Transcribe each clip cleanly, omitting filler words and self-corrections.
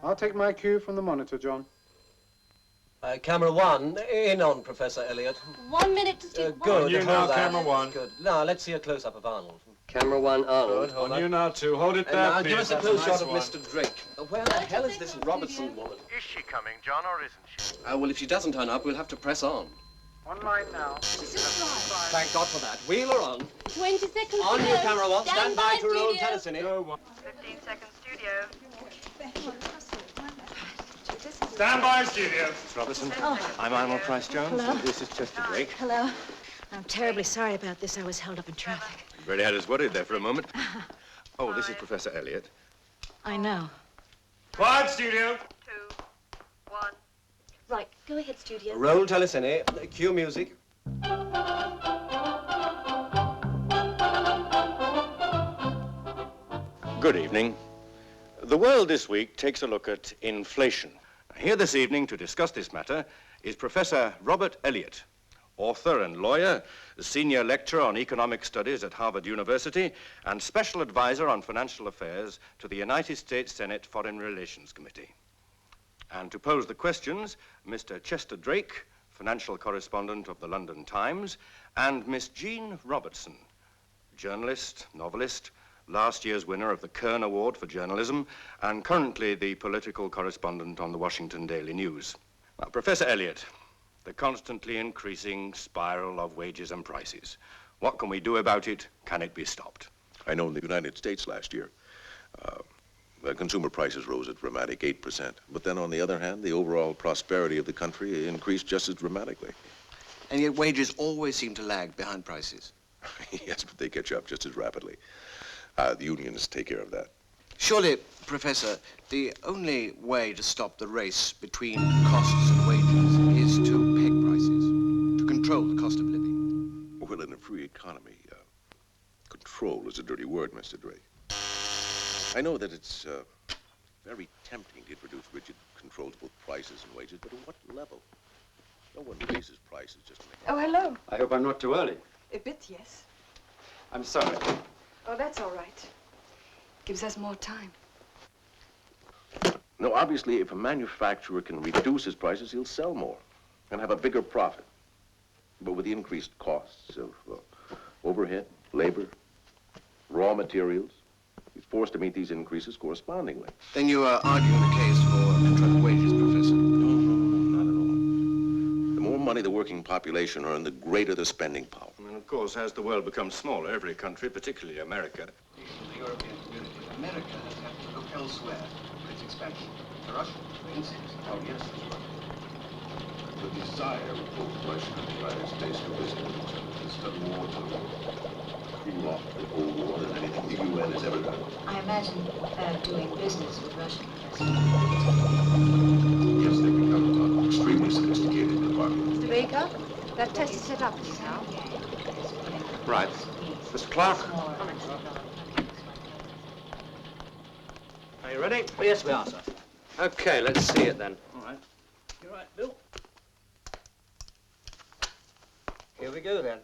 I'll take my cue from the monitor, John. Camera one, in on Professor Elliot. 1 minute to stick. Good. On you now, camera one. Good. Now, let's see a close-up of Arnold. Camera one, Arnold. Good, On you now, too. Hold it And there, now, please. give us a That's close nice shot of one. Mr. Drake. Where the hell is this Robertson woman? Is she coming, John, or isn't she? Well, if she doesn't turn up, we'll have to press on. On line now. Thank God for that. Wheel her on. 20 seconds. On to you, go. camera one. Stand by to roll studio. telecine. Go one. 15 seconds, studio. Stand by, studio. Robertson. I'm Arnold Price Jones. Hello. And this is Chester Drake. Hello. I'm terribly sorry about this. I was held up in traffic. Really had us worried there for a moment. Oh, this is Professor Elliot. I know. Quiet, studio. 2, 1. Right, go ahead, studio. Roll telecine. Cue music. Good evening. The world this week takes a look at inflation. Here this evening to discuss this matter is Professor Robert Elliot, author and lawyer, senior lecturer on economic studies at Harvard University, and special advisor on financial affairs to the United States Senate Foreign Relations Committee. And to pose the questions, Mr. Chester Drake, financial correspondent of the London Times, and Miss Jean Robertson, journalist, novelist, last year's winner of the Kern Award for Journalism, and currently the political correspondent on the Washington Daily News. Now, Professor Elliot, the constantly increasing spiral of wages and prices. What can we do about it? Can it be stopped? I know in the United States last year, the consumer prices rose at dramatic 8%. But then on the other hand, the overall prosperity of the country increased just as dramatically. And yet wages always seem to lag behind prices. Yes, but they catch up just as rapidly. The unions take care of that. Surely, Professor, the only way to stop the race between costs and wages is to peg prices, to control the cost of living. Well, in a free economy, control is a dirty word, Mr. Drake. I know that it's very tempting to introduce rigid controls of both prices and wages, but at what level? No one raises prices just to make... Oh, hello. I hope I'm not too early. A bit, yes. I'm sorry. Oh, that's all right. Gives us more time. No, obviously, if a manufacturer can reduce his prices, he'll sell more and have a bigger profit. But with the increased costs of overhead, labor, raw materials, he's forced to meet these increases correspondingly. Then you are arguing the case for control of wages, Professor. No, not at all. The more money the working population earn, the greater the spending power. And of course, as the world becomes smaller, every country, particularly America, The European community, America has had to look elsewhere for its expansion. Russia, for instance. Oh, yes, that's right. The desire of both Russia and the United States to visit the war to cool off the Cold War than anything the UN has ever done. I imagine doing business with Russia. Yes, they've become extremely sophisticated in the market. Mr. Baker, that test is set up, please, now. Right. Mr. Clark. Are you ready? Yes, we are, sir. Okay, let's see it then. All right. You're right, Bill. Here we go, then.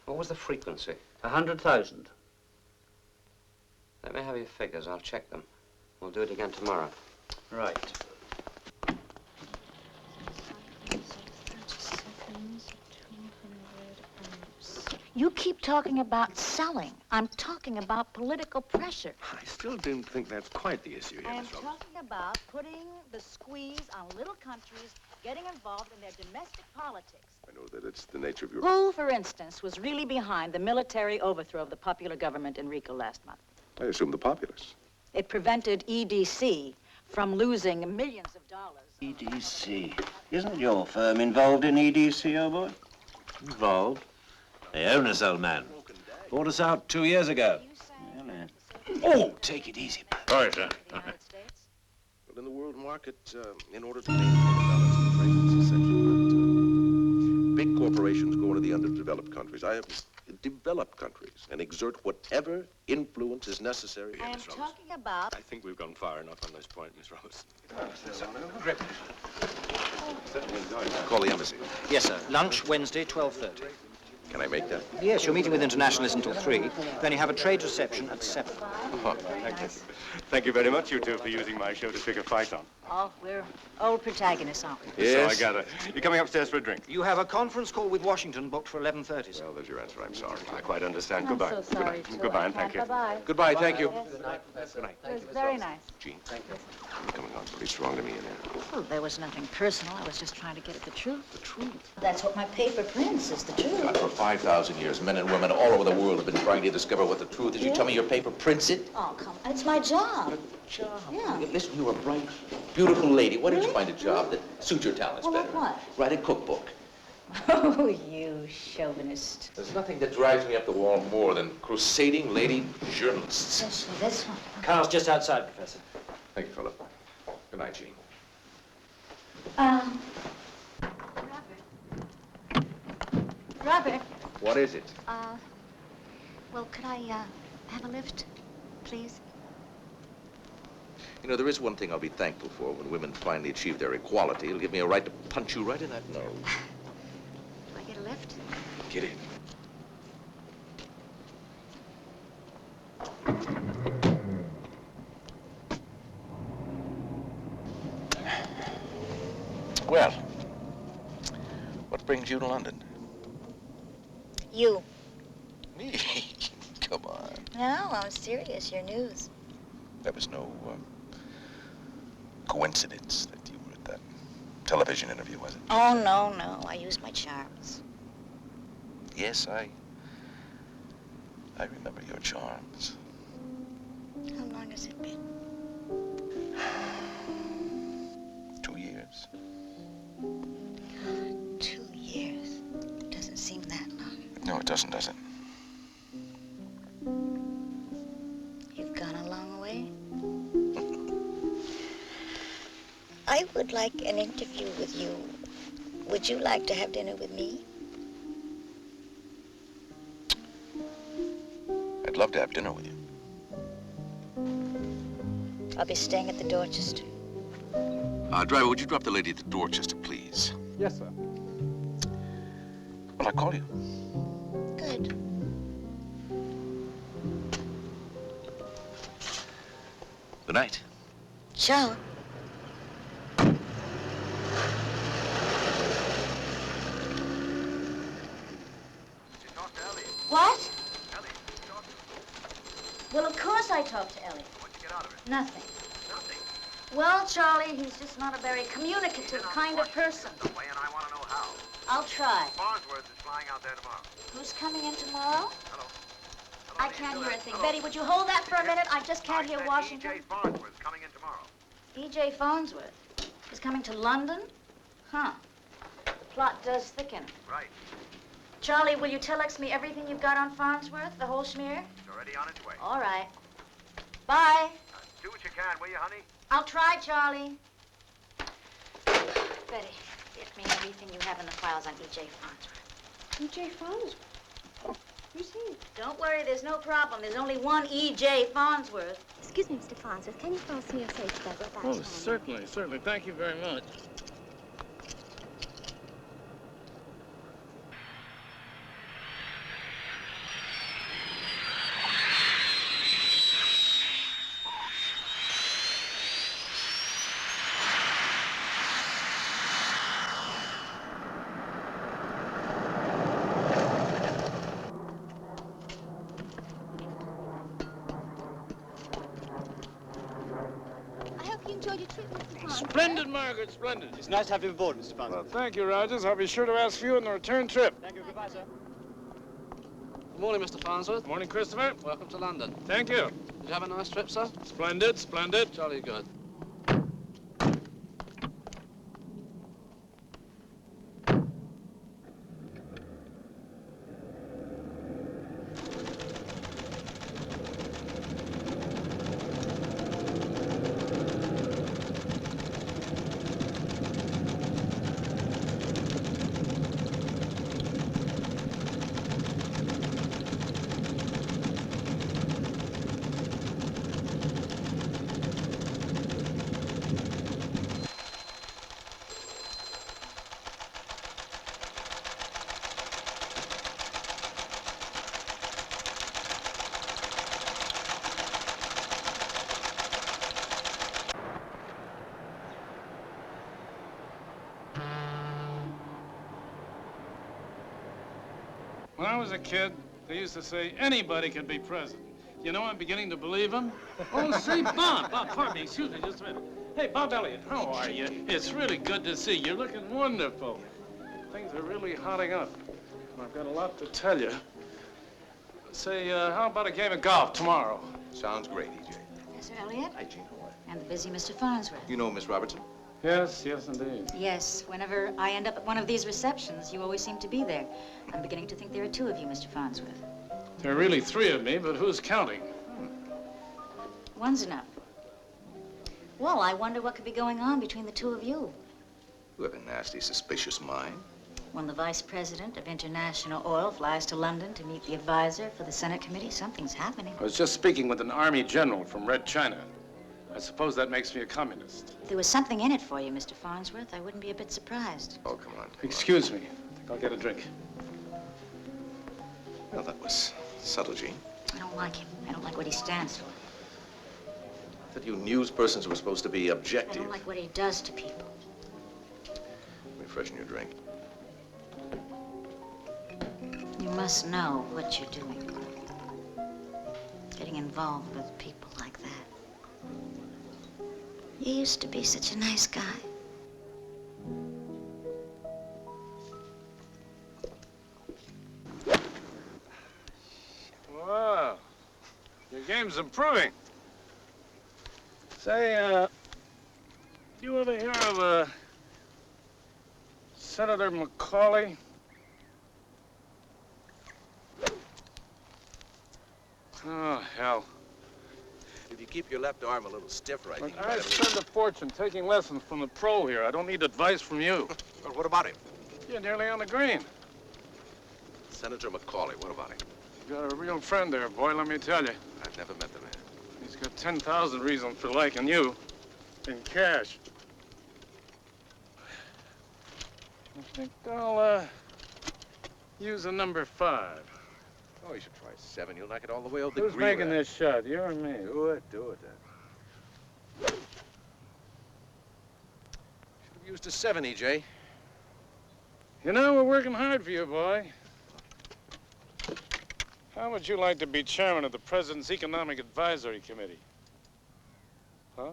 What was the frequency? 100,000. Let me have your figures. I'll check them. We'll do it again tomorrow. Right. You keep talking about selling. I'm talking about political pressure. I still don't think that's quite the issue here, I am Miss Roberts. talking about putting the squeeze on little countries getting involved in their domestic politics. I know that it's the nature of your... Who, for instance, was really behind the military overthrow of the popular government in Rico last month? I assume the populace. It prevented EDC from losing millions of dollars. EDC. Isn't your firm involved in EDC, old boy? Involved? They own us, old man. Bought us out 2 years ago. Oh, take it easy, man. Sorry, sir. United States? But in the world market, in order to maintain a balance of trade, it's essential that big corporations go into the underdeveloped countries. I have developed countries and exert whatever influence is necessary. I am talking about... I think we've gone far enough on this point, Miss Roberts. Call the embassy. Yes, sir. Lunch, Wednesday, 12:30. Can I make that? Yes, your meeting with internationalists until 3. Then you have a trade reception at 7. Thank you. Thank you very much, you two, for using my show to pick a fight on. Oh, we're old protagonists, aren't we? Yes. So I gather. You're coming upstairs for a drink? You have a conference call with Washington booked for 11:30, sir. Well, there's your answer. I'm sorry. I quite understand. I'm Goodbye. so sorry, Goodbye. too. Goodbye, I and thank you. can't. Bye-bye. Goodbye. Thank you. Yes. Good night. It was very nice. Gene, you're coming on pretty strong to me in here. Well, there was nothing personal. I was just trying to get at the truth. The truth. That's what my paper prints, is the truth. God, for 5,000 years, men and women all over the world have been trying to discover what the truth is. You tell me your paper prints it? Oh, come on. It's my job. Job. Yeah. Listen, you're a bright, beautiful lady. Why don't you find a job that suits your talents Well, better? like what? Write a cookbook. Oh, you chauvinist. There's nothing that drives me up the wall more than crusading lady journalists. Especially this one. Car's just outside, Professor. Thank you, Philip. Good night, Gene. Robert. What is it? Well, could I, have a lift, please? You know, there is one thing I'll be thankful for when women finally achieve their equality. It'll give me a right to punch you right in that nose. Do I get a lift? Get in. Well, what brings you to London? You. Me? Come on. No, I'm serious. Your news. There was no coincidence that you were at that television interview, was it? Oh, no. I used my charms. Yes, I remember your charms. How long has it been? 2 years. 2 years. Doesn't seem that long. No, it doesn't, does it? I would like an interview with you. Would you like to have dinner with me? I'd love to have dinner with you. I'll be staying at the Dorchester. Driver, would you drop the lady at the Dorchester, please? Yes, sir. Well, I'll call you. Good. Good night. Ciao. What? Well, of course I talked to Elliot. What'd you get out of it? Nothing. Nothing. Well, Charlie, he's just not a very communicative kind of person. The way, and I want to know how. I'll try. Farnsworth is flying out there tomorrow. Who's coming in tomorrow? Hello. I can't hear a thing. Betty, would you hold that for a minute? I just can't hear Washington. E.J. Farnsworth coming in tomorrow. E.J. Farnsworth is coming to London? Huh. The plot does thicken. Right. Charlie, will you telex me everything you've got on Farnsworth, the whole schmear? It's already on its way. All right. Bye. Do what you can, will you, honey? I'll try, Charlie. Betty, get me everything you have in the files on E.J. Farnsworth. E.J. Farnsworth? Who's he? Don't worry, there's no problem. There's only one E.J. Farnsworth. Excuse me, Mr. Farnsworth. Can you fasten your safety belt? Oh, certainly, certainly. Thank you very much. I hope you enjoyed your trip, Mr. Farnsworth. Splendid, Margaret, splendid. It's nice to have you aboard, Mr. Farnsworth. Well, thank you, Rogers. I'll be sure to ask for you on the return trip. Thank you. Goodbye, sir. Good morning, Mr. Farnsworth. Morning, Christopher. Welcome to London. Thank you. Did you have a nice trip, sir? Splendid, splendid. Jolly good. When I was a kid, they used to say anybody could be president. You know, I'm beginning to believe them. Oh, say, Bob, pardon me, excuse me just a minute. Hey, Bob Elliott, how are you? It's really good to see you. You're looking wonderful. Things are really hotting up. I've got a lot to tell you. Say, how about a game of golf tomorrow? Sounds great, E.J. Professor Elliot? Hi, Jean. How are And the busy Mr. Farnsworth. you? You know Miss Robertson? Yes, yes, indeed. Yes, whenever I end up at one of these receptions, you always seem to be there. I'm beginning to think there are two of you, Mr. Farnsworth. There are really three of me, but who's counting? One's enough. Well, I wonder what could be going on between the two of you. You have a nasty, suspicious mind. When the vice president of International Oil flies to London to meet the advisor for the Senate committee, something's happening. I was just speaking with an army general from Red China. I suppose that makes me a communist. If there was something in it for you, Mr. Farnsworth, I wouldn't be a bit surprised. Oh, come on. Excuse me. I think I'll get a drink. Well, that was subtle, Jean. I don't like him. I don't like what he stands for. That you news persons were supposed to be I objective. don't like what he does to people. Let me freshen your drink. You must know what you're doing. Getting involved with people like that. You used to be such a nice guy. Wow. Your game's improving. Say, you ever hear of, Senator Macaulay? Oh, hell. If you keep your left arm a little stiffer, I think you I might have... spend a fortune taking lessons from the pro here. I don't need advice from you. Well, what about him? You're nearly on the green. Senator McCauley, what about him? You got a real friend there, boy, let me tell you. I've never met the man. He's got 10,000 reasons for liking you. In cash. I think I'll, use a number 5. Oh, you should try 7. You'll knock it all the way over the Who's green. making this shot, you or me? Do it then. Should have used a 7, EJ. You know, we're working hard for you, boy. How would you like to be chairman of the President's Economic Advisory Committee? Huh?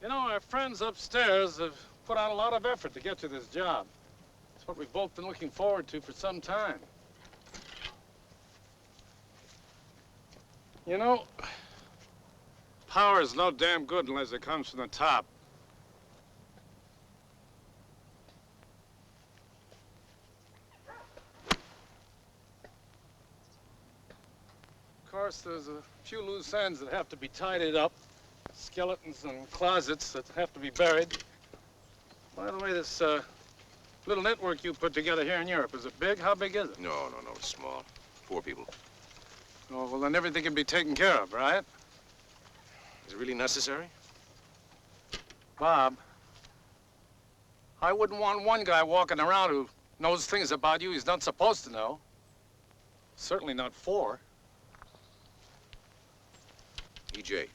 You know, our friends upstairs have put out a lot of effort to get you this job. It's what we've both been looking forward to for some time. You know, power is no damn good unless it comes from the top. Of course, there's a few loose ends that have to be tidied up. Skeletons and closets that have to be buried. By the way, this little network you put together here in Europe, is it big? How big is it? No, it's small. 4 people. Oh, well, then everything can be taken care of, right? Is it really necessary? Bob, I wouldn't want one guy walking around who knows things about you he's not supposed to know. Certainly not 4. EJ.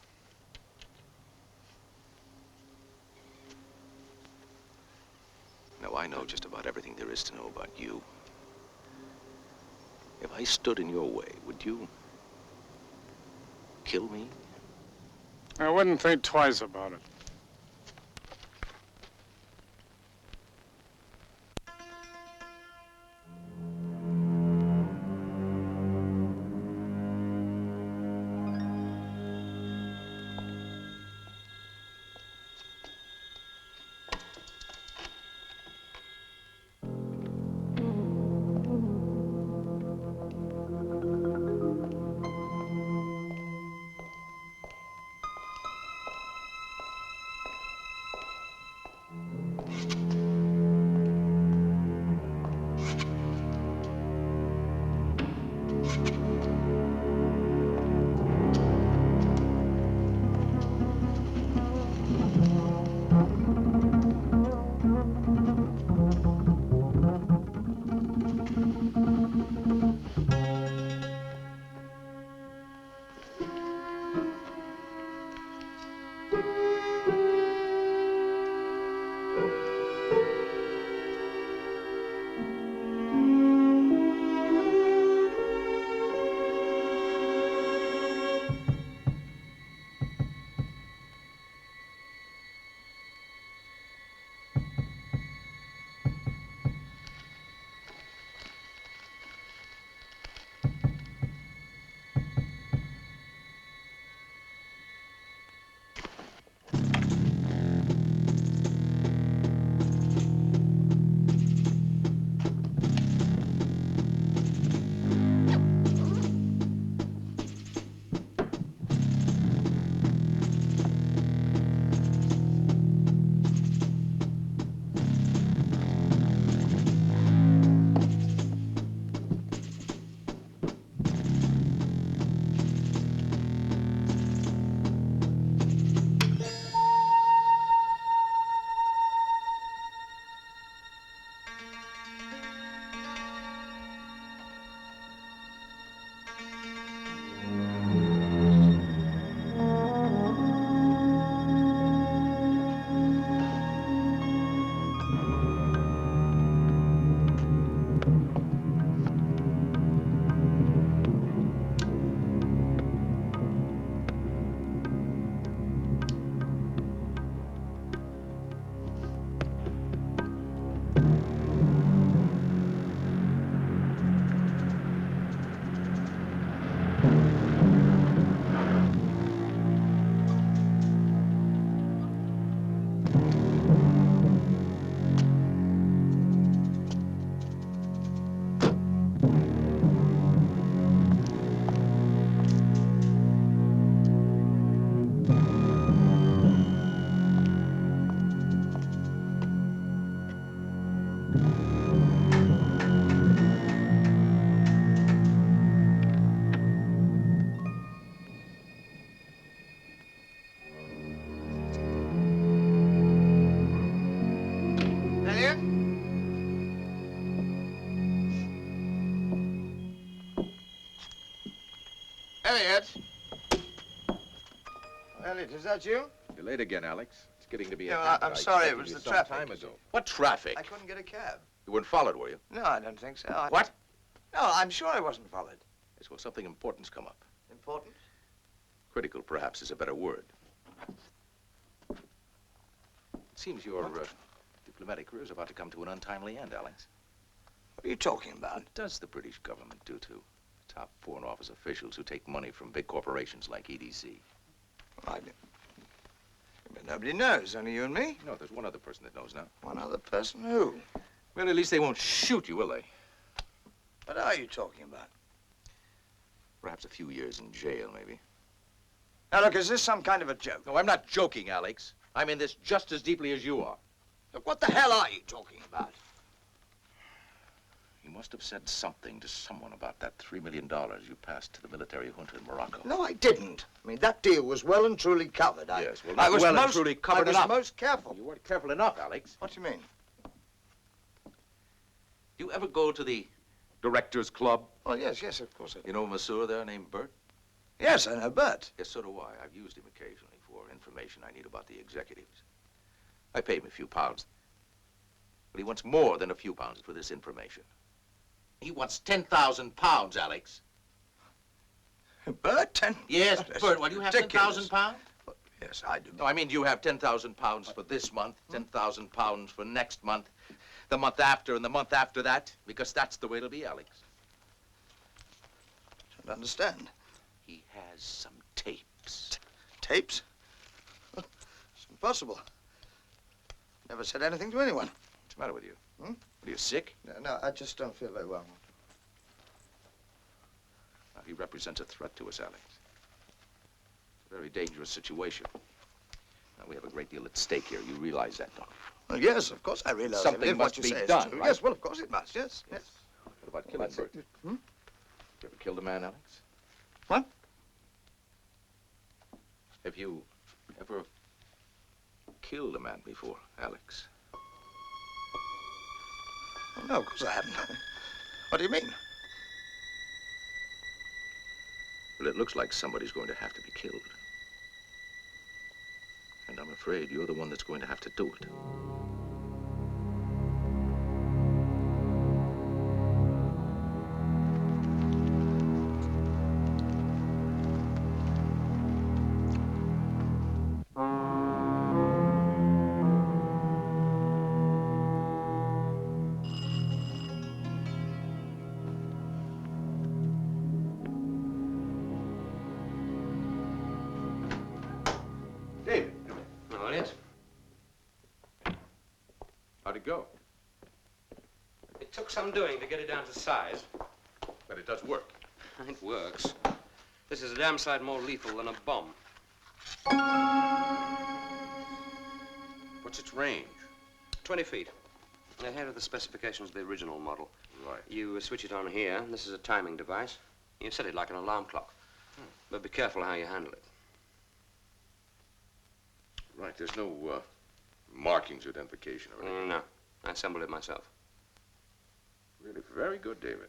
Now, I know just about everything there is to know about you. If I stood in your way, would you kill me? I wouldn't think twice about it. Elliot! Elliot, is that you? You're late again, Alex. It's getting to be No, a habit. I'm I sorry, it expected was you the some traffic. time ago. What traffic? I couldn't get a cab. You weren't followed, were you? No, I don't think so. What? No, I'm sure I wasn't followed. Yes, well, something important's come up. Important? Critical, perhaps, is a better word. It seems your diplomatic career is about to come to an untimely end, Alex. What are you talking about? What does the British government do to top Foreign Office officials who take money from big corporations like EDC? But nobody knows, only you and me. No, there's one other person that knows now. One other person? Who? Well, at least they won't shoot you, will they? What are you talking about? Perhaps a few years in jail, maybe. Now, look, is this some kind of a joke? No, I'm not joking, Alex. I'm in this just as deeply as you are. Look, what the hell are you talking about? You must have said something to someone about that $3 million you passed to the military junta in Morocco. No, I didn't. I mean, that deal was well and truly covered. Yes, well, I was well most, and truly covered I was enough. most careful. You weren't careful enough, Alex. What do you mean? Do you ever go to the Directors Club? Oh, yes, of course I do. You know a masseur there named Bert? Yes, I know Bert. Yes, so do I. I've used him occasionally for information I need about the executives. I pay him a few pounds. But he wants more than a few pounds for this information. He wants 10,000 pounds, Alex. Bert, Yes, that's Bert, well, do you have 10,000 ridiculous. pounds? Yes, I do. No, I mean, do you have 10,000 pounds for this month, 10,000 pounds for next month, the month after, and the month after that? Because that's the way it'll be, Alex. I don't understand. He has some tapes. Tapes? It's impossible. Never said anything to anyone. What's the matter with you? Hmm? Are you sick? No, I just don't feel very well. Now, he represents a threat to us, Alex. It's a very dangerous situation. Now, we have a great deal at stake here. You realize that, don't you? Well, yes, of course I realize Something it. must What you be say is done, true. right? Yes, well, of course it must. Yes. What about killing Bert? Hmm? You ever killed a man, Alex? What? Have you ever killed a man before, Alex? Oh, no, of course I haven't. What do you mean? Well, it looks like somebody's going to have to be killed. And I'm afraid you're the one that's going to have to do it. David. Oh, Elliot. How'd it go? It took some doing to get it down to size. But it does work. It works. This is a damn sight more lethal than a bomb. What's its range? 20 feet. Ahead of the specifications of the original model. Right. You switch it on here. This is a timing device. You set it like an alarm clock. But be careful how you handle it. Right, there's no markings or identification or anything. No, I assembled it myself. Really very good, David.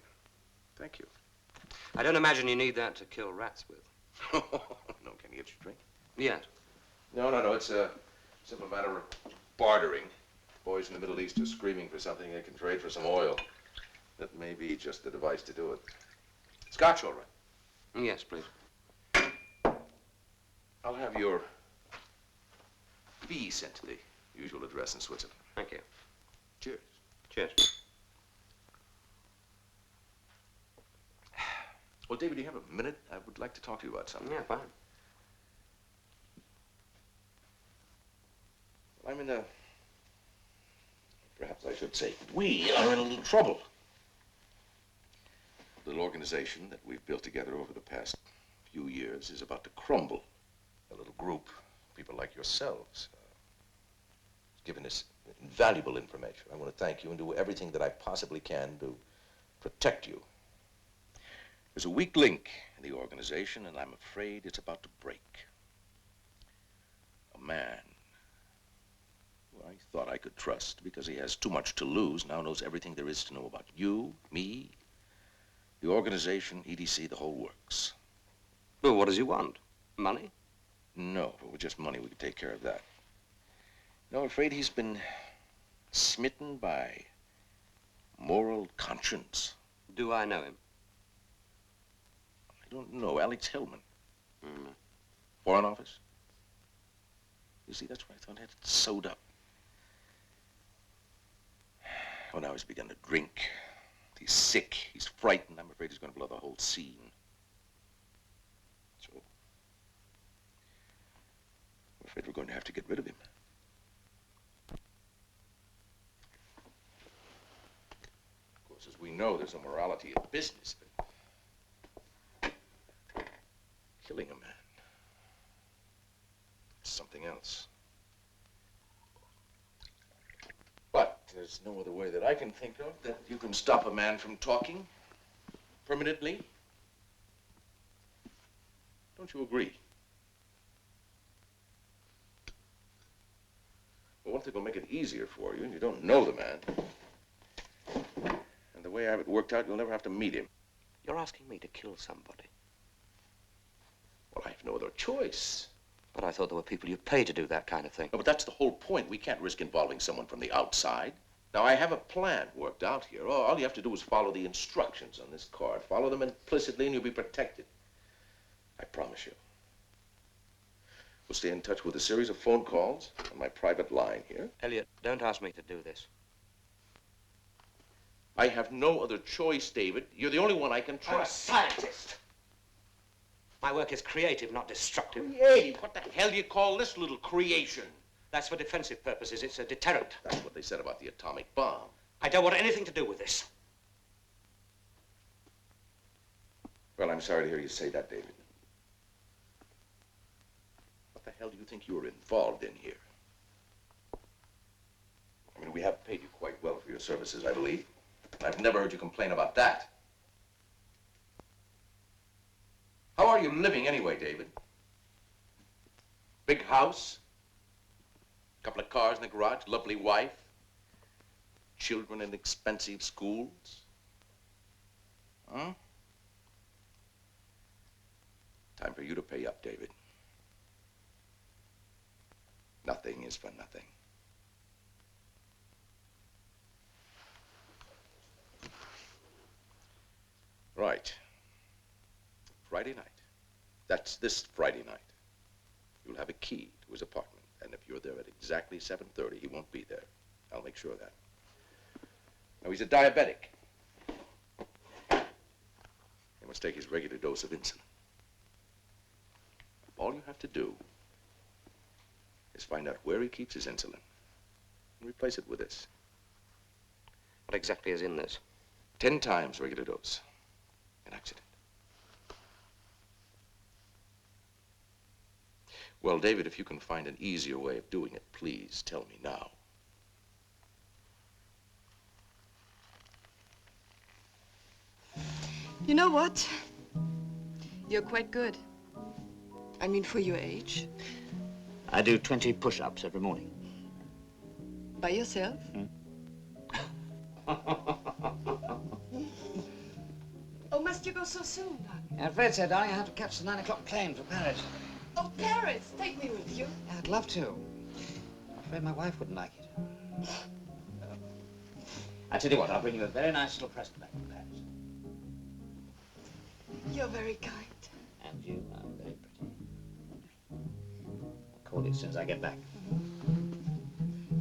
Thank you. I don't imagine you need that to kill rats with. No, can you get your drink? Yes. No, it's a simple matter of bartering. Boys in the Middle East are screaming for something they can trade for some oil. That may be just the device to do it. Scotch, all right? Yes, please. I'll have your fee sent to the usual address in Switzerland. Thank you. Cheers. Cheers. Well, David, do you have a minute? I would like to talk to you about something. Yeah, fine. I'm in a... Perhaps I should say, we are in a little trouble. The little organization that we've built together over the past few years is about to crumble. A little group, people like yourselves, given us invaluable information. I want to thank you and do everything that I possibly can to protect you. There's a weak link in the organization, and I'm afraid it's about to break. A man who I thought I could trust because he has too much to lose now knows everything there is to know about you, me, the organization, EDC, the whole works. Well, what does he want? Money? No, if it were just money, we could take care of that. No, I'm afraid he's been smitten by moral conscience. Do I know him? I don't know. Alex Hillman. Mm. Foreign Office? You see, that's why I thought I had it sewed up. Oh, now he's begun to drink. He's sick. He's frightened. I'm afraid he's going to blow the whole scene. So, I'm afraid we're going to have to get rid of him. Of course, as we know, there's a morality in business, but killing a man is something else. But there's no other way that I can think of that you can stop a man from talking permanently. Don't you agree? Well, one thing will make it easier for you. You don't know the man. And the way I have it worked out, you'll never have to meet him. You're asking me to kill somebody. Well, I have no other choice. But I thought there were people you pay to do that kind of thing. No, but that's the whole point. We can't risk involving someone from the outside. Now, I have a plan worked out here. All you have to do is follow the instructions on this card. Follow them implicitly and you'll be protected. I promise you. We'll stay in touch with a series of phone calls on my private line here. Elliot, don't ask me to do this. I have no other choice, David. You're the only one I can I'm a trust. scientist. My work is creative, not destructive. Creative? What the hell do you call this little creation? That's for defensive purposes. It's a deterrent. That's what they said about the atomic bomb. I don't want anything to do with this. Well, I'm sorry to hear you say that, David. What the hell do you think you're involved in here? I mean, we have paid you quite well for your services, I believe. I've never heard you complain about that. How are you living anyway, David? Big house? Couple of cars in the garage? Lovely wife? Children in expensive schools? Huh? Time for you to pay up, David. Nothing is for nothing. Right. Friday night. That's this Friday night. You'll have a key to his apartment, and if you're there at exactly 7:30, he won't be there. I'll make sure of that. Now, he's a diabetic. He must take his regular dose of insulin. All you have to do is find out where he keeps his insulin and replace it with this. What exactly is in this? 10 times regular dose. An accident. Well, David, if you can find an easier way of doing it, please tell me now. You know what? You're quite good. I mean, for your age. I do 20 push-ups every morning. By yourself? Oh, must you go so soon, darling? Fred said, darling, I have to catch the 9 o'clock plane for Paris. Oh, Paris! Take me with you. I'd love to. I'm afraid my wife wouldn't like it. I tell you what, I'll bring you a very nice little present back from Paris. You're very kind. And you are very pretty. I'll call you as soon as I get back.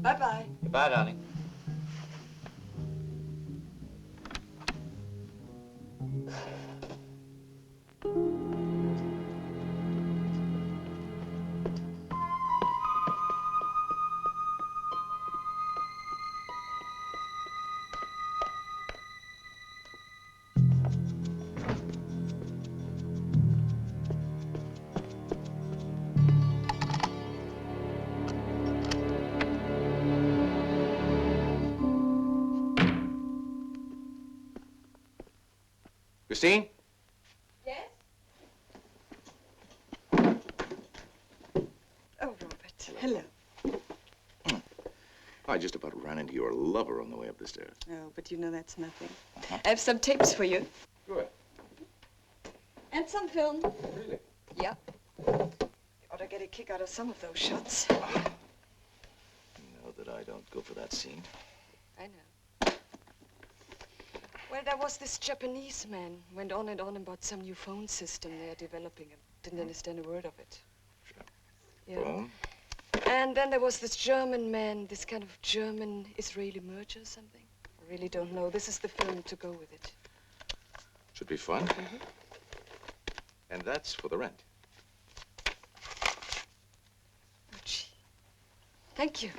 Bye-bye. Goodbye, darling. Christine? Yes? Oh, Robert. Hello. I just about ran into your lover on the way up the stairs. Oh, but you know that's nothing. I have some tapes for you. Good. And some film. Really? Yeah. You ought to get a kick out of some of those shots. You know that I don't go for that scene. I know. Well, there was this Japanese man, went on and on about some new phone system they're developing. I didn't understand a word of it. Yeah. Phone? And then there was this German man, this kind of German-Israeli merger or something. I really don't know. This is the film to go with it. Should be fun. And that's for the rent. Oh, gee. Thank you.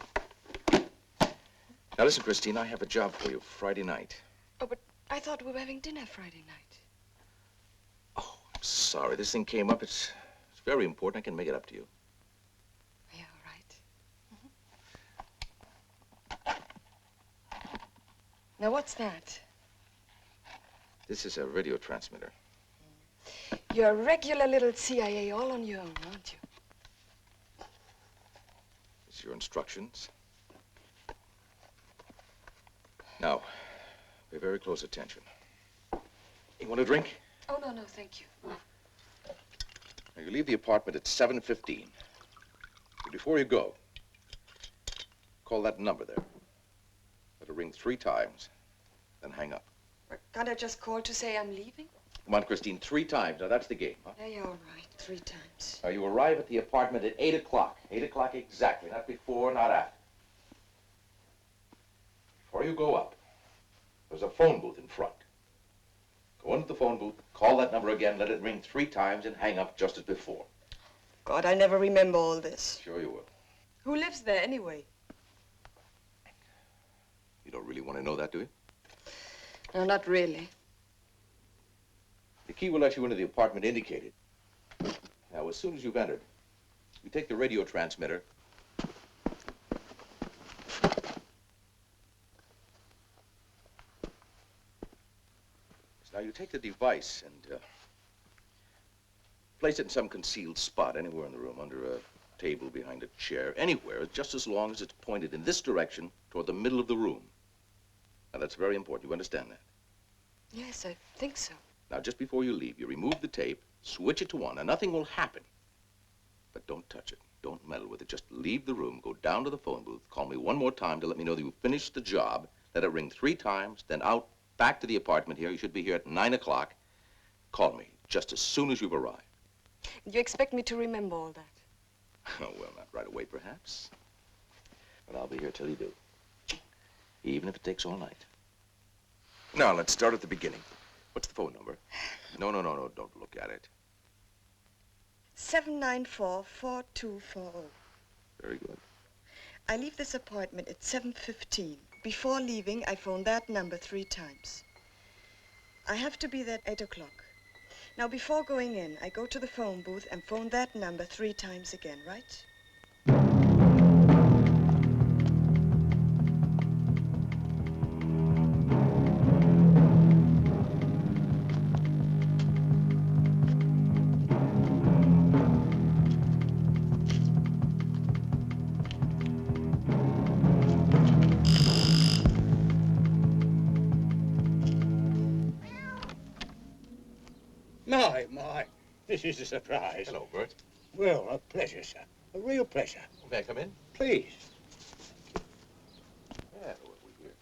Now listen, Christine, I have a job for you Friday night. Oh, but I thought we were having dinner Friday night. I'm sorry, this thing came up. It's very important. I can make it up to you. Yeah, all right. Now, what's that? This is a radio transmitter. You're a regular little CIA all on your own, aren't you? It's your instructions. Now, pay very close attention. You want a drink? Oh, no, no, thank you. Now, you leave the apartment at 7:15. But before you go, call that number there. Let it ring 3 times, then hang up. Can't I just call to say I'm leaving? Come on, Christine, 3 times. Now, that's the game, huh? Yeah, all right. 3 times. Now, you arrive at the apartment at 8 o'clock. 8 o'clock exactly, not before, not after. Before you go up, there's a phone booth in front. Go into the phone booth, call that number again, let it ring 3 times, and hang up just as before. God, I'll never remember all this. Sure you will. Who lives there anyway? You don't really want to know that, do you? No, not really. The key will let you into the apartment indicated. Now, as soon as you've entered, you take the radio transmitter. Now, you take the device and place it in some concealed spot anywhere in the room, under a table, behind a chair, anywhere, just as long as it's pointed in this direction toward the middle of the room. Now, that's very important. You understand that? Yes, I think so. Now, just before you leave, you remove the tape, switch it to on, and nothing will happen. But don't touch it. Don't meddle with it. Just leave the room, go down to the phone booth, call me one more time to let me know that you've finished the job, let it ring 3 times, then out back to the apartment here. You should be here at 9 o'clock. Call me just as soon as you've arrived. You expect me to remember all that? Oh, well, not right away, perhaps. But I'll be here till you do. Even if it takes all night. Now, let's start at the beginning. What's the phone number? No, don't look at it. 794-4240. Very good. I leave this apartment at 7:15. Before leaving, I phone that number 3 times. I have to be there at 8 o'clock. Now, before going in, I go to the phone booth and phone that number 3 times again, right? My, this is a surprise. Hello, Bert. Well, a pleasure, sir. A real pleasure. May I come in? Please. Yeah, what we hear.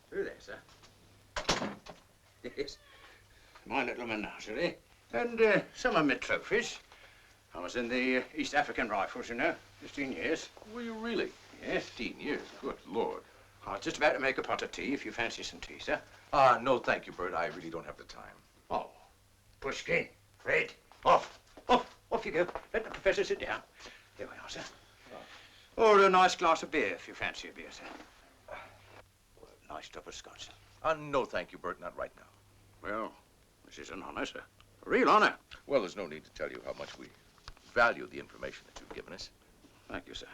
Through there, sir. Yes. My little menagerie. And some of my trophies. I was in the East African Rifles, you know, 15 years. Were you really? Yes. 15 years? Good Lord. I was just about to make a pot of tea, if you fancy some tea, sir. No, thank you, Bert. I really don't have the time. Oh, Pushkin, Fred, off you go. Let the professor sit down. There we are, sir. Or a nice glass of beer, if you fancy a beer, sir. Nice cup of scotch, sir. No, thank you, Bert. Not right now. Well, this is an honor, sir. A real honor. Well, there's no need to tell you how much we value the information that you've given us. Thank you, sir.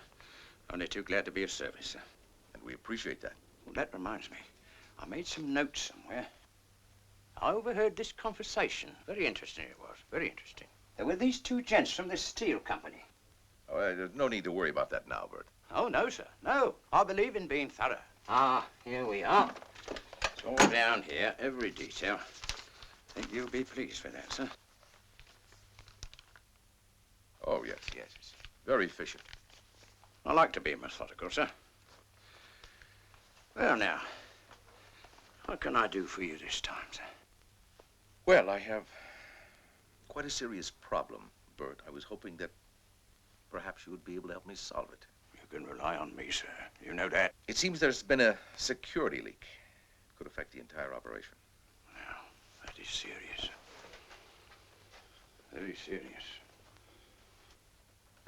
Only too glad to be of service, sir. And we appreciate that. Well, that reminds me. I made some notes somewhere. I overheard this conversation. Very interesting it was. Very interesting. There were these 2 gents from this steel company. Oh, there's no need to worry about that now, Bert. Oh, no, sir. No. I believe in being thorough. Ah, here we are. It's all down here, every detail. I think you'll be pleased with that, sir. yes, yes. It's very efficient. I like to be methodical, sir. Well, now, what can I do for you this time, sir? Well, I have quite a serious problem, Bert. I was hoping that perhaps you would be able to help me solve it. You can rely on me, sir. You know that. It seems there's been a security leak. It could affect the entire operation. Well, that is serious, sir. Very serious.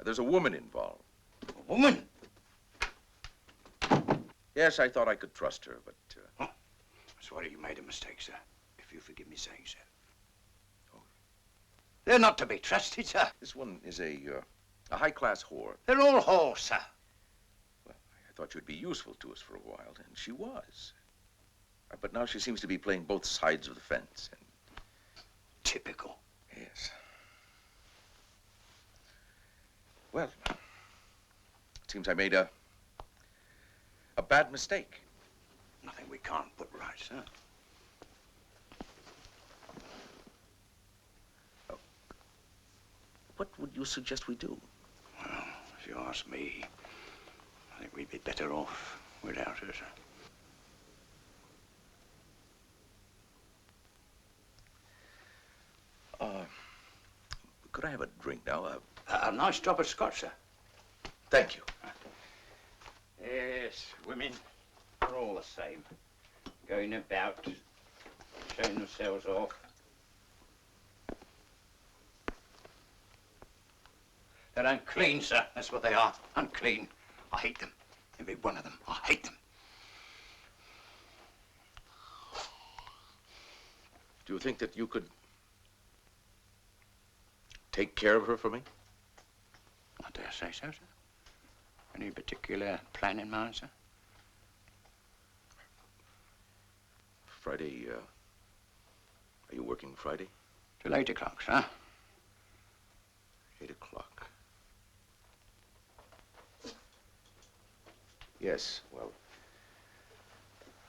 There's a woman involved. A woman? Yes, I thought I could trust her, but... That's why you made a mistake, sir. If you forgive me saying so. Oh. They're not to be trusted, sir. This one is a high-class whore. They're all whores, sir. Well, I thought you'd be useful to us for a while, and she was. But now she seems to be playing both sides of the fence. And... Typical. Yes. Well, it seems I made a bad mistake. Nothing we can't put right, sir. What would you suggest we do? Well, if you ask me, I think we'd be better off without her, sir. Could I have a drink now? A nice drop of scotch, sir. Thank you. Yes, women are all the same. Going about, showing themselves off. They're unclean, sir. That's what they are. Unclean. I hate them. Every one of them. I hate them. Do you think that you could take care of her for me? I dare say so, sir. Any particular plan in mind, sir? Friday, are you working Friday? Till 8 o'clock, sir. 8 o'clock. Yes, well,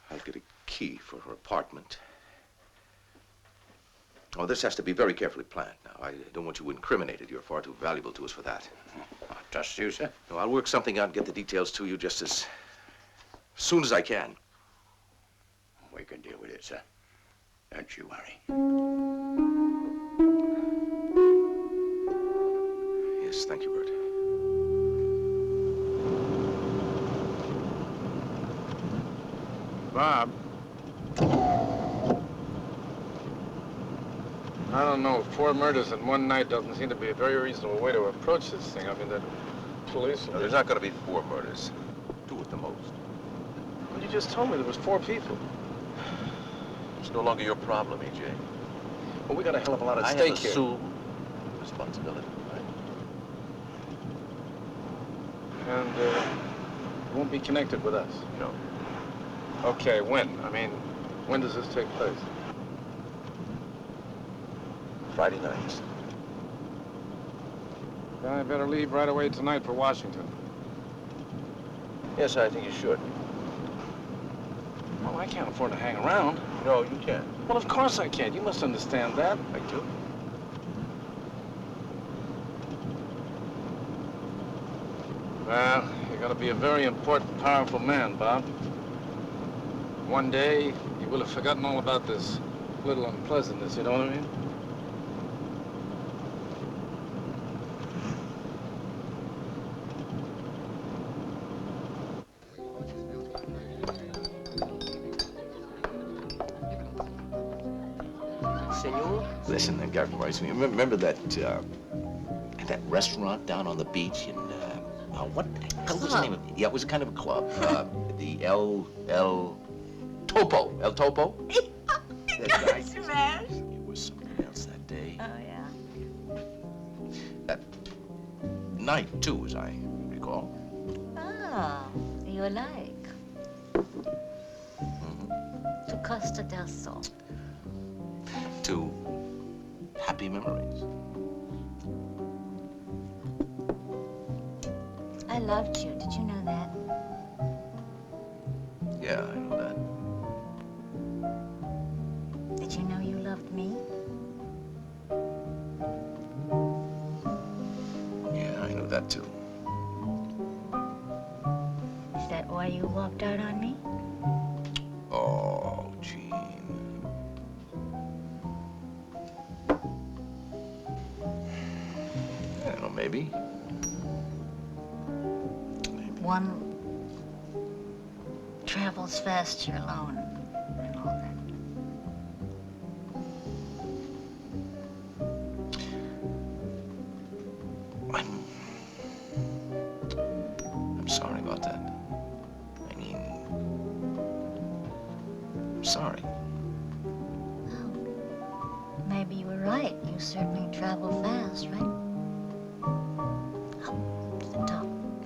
I'll get a key for her apartment. Oh, this has to be very carefully planned. Now, I don't want you incriminated. You're far too valuable to us for that. I trust you, sir. No, I'll work something out and get the details to you just as soon as I can. We can deal with it, sir. Don't you worry. Yes, thank you, Bert. Bob. I don't know. 4 murders in one night doesn't seem to be a very reasonable way to approach this thing. I mean, the police... No, there's not going to be 4 murders. 2 at the most. Well, you just told me there was 4 people. It's no longer your problem, E.J. Well, we got a hell of a lot at I stake have here. assumed responsibility, right? And, you won't be connected with us? No. Okay, when? I mean, when does this take place? Friday nights. Then I better leave right away tonight for Washington. Yes, I think you should. Well, I can't afford to hang around. No, you can't. Well, of course I can't. You must understand that. I do. Well, you're gonna be a very important, powerful man, Bob. One day, you will have forgotten all about this little unpleasantness, you know what I mean? Senor? Listen, that reminds me. Remember that restaurant down on the beach in, what was the name of it? Yeah, it was kind of a club. The El Topo. El Topo? That's right. Smash. It was something else that day. Oh, yeah. That night, too, as I recall. Ah, you like. To Costa del Sol. 2 happy memories. I loved you. Did you know that? Yeah, I know that. Did you know you loved me? Yeah. that too. Is that why you walked out on me? Oh, Jean. Well, maybe. One travels faster alone and all that. I'm sorry about that. I mean, I'm sorry. Maybe you were right. You certainly travel fast, right?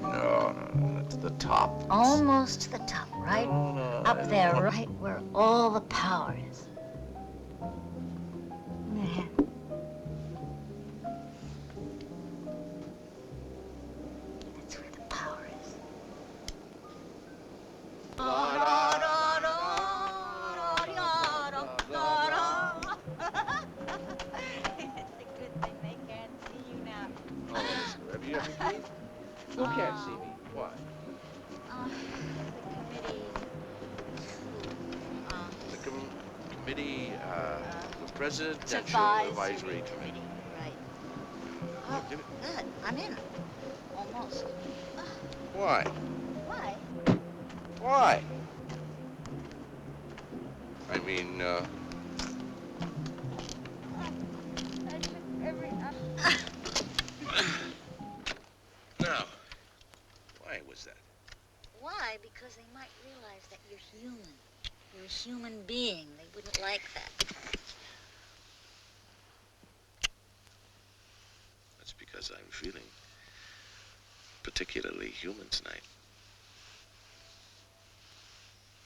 No, to the top. Almost to the top, right? No, Up there, right where all the power is. Yeah. That's where the power is. It's a good thing they can't see you now. Oh, have you ever seen? Who can't see me? Why? The committee, the Presidential Advisory Committee. Right. Oh, good. I'm in. Almost. Why? Why? Why? I mean, now, why was that? Why? Because they might realize that you're human. You're a human being. They wouldn't like that. That's because I'm feeling particularly human tonight.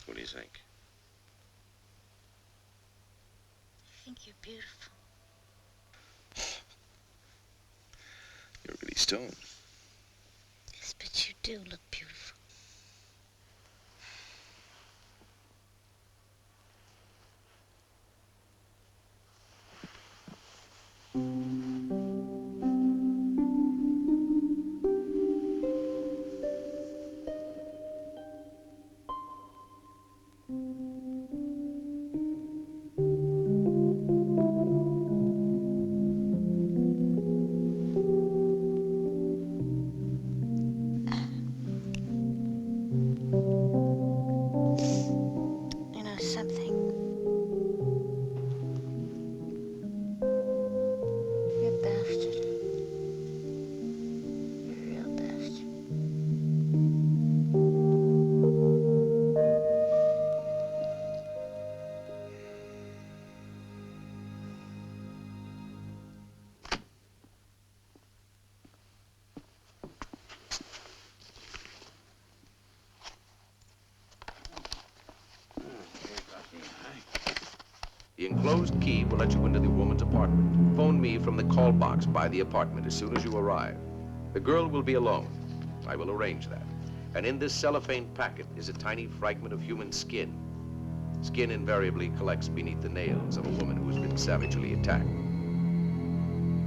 What do you think? I think you're beautiful. You're really stoned. Yes, but you do look beautiful. You know something? You're a bastard. You're a real bastard. The enclosed key will let you into the woman's apartment. Phone me from the call box by the apartment as soon as you arrive. The girl will be alone. I will arrange that. And in this cellophane packet is a tiny fragment of human skin. Skin invariably collects beneath the nails of a woman who has been savagely attacked.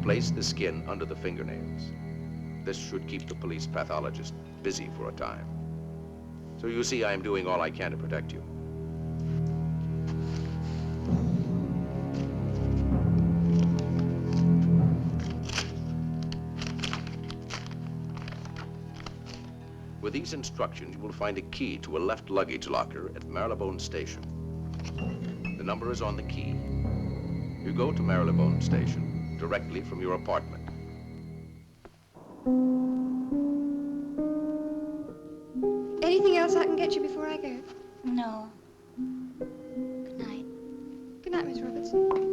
Place the skin under the fingernails. This should keep the police pathologist busy for a time. So you see, I am doing all I can to protect you. With these instructions, you will find a key to a left luggage locker at Marylebone Station. The number is on the key. You go to Marylebone Station directly from your apartment. Anything else I can get you before I go? No. Good night. Good night, Miss Robertson.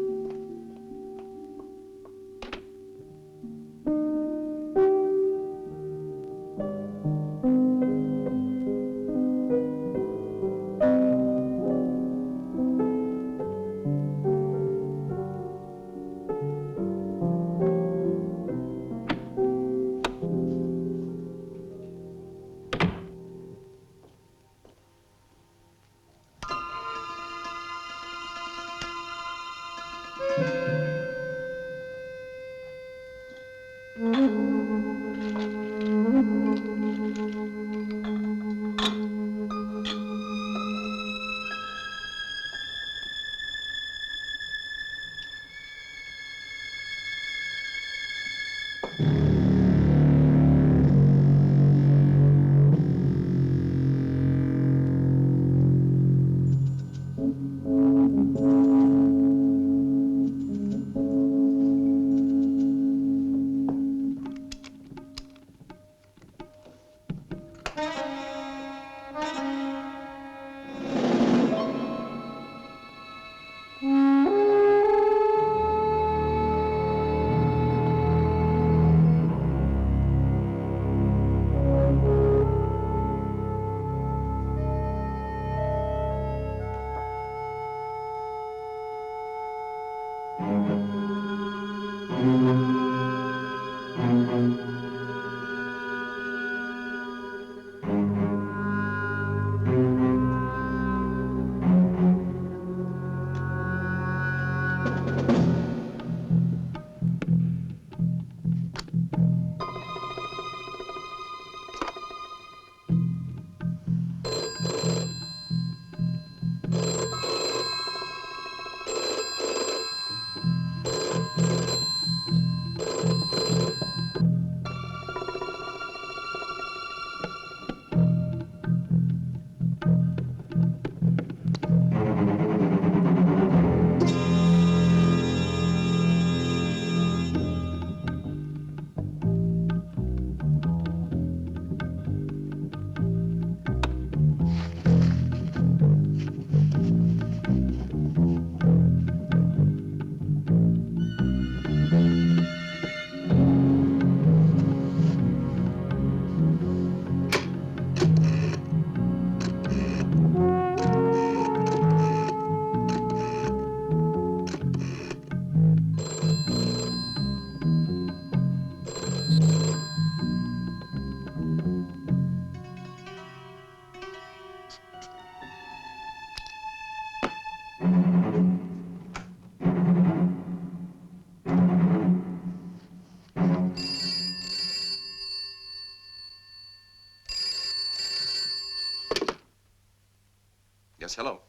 Yes, hello.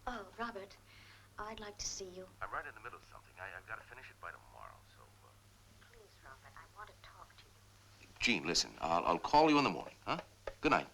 Oh, Robert, I'd like to see you. I'm right in the middle of something. I've got to finish it by tomorrow, so... Please, Robert, I want to talk to you. Gene, listen, I'll call you in the morning, huh? Good night.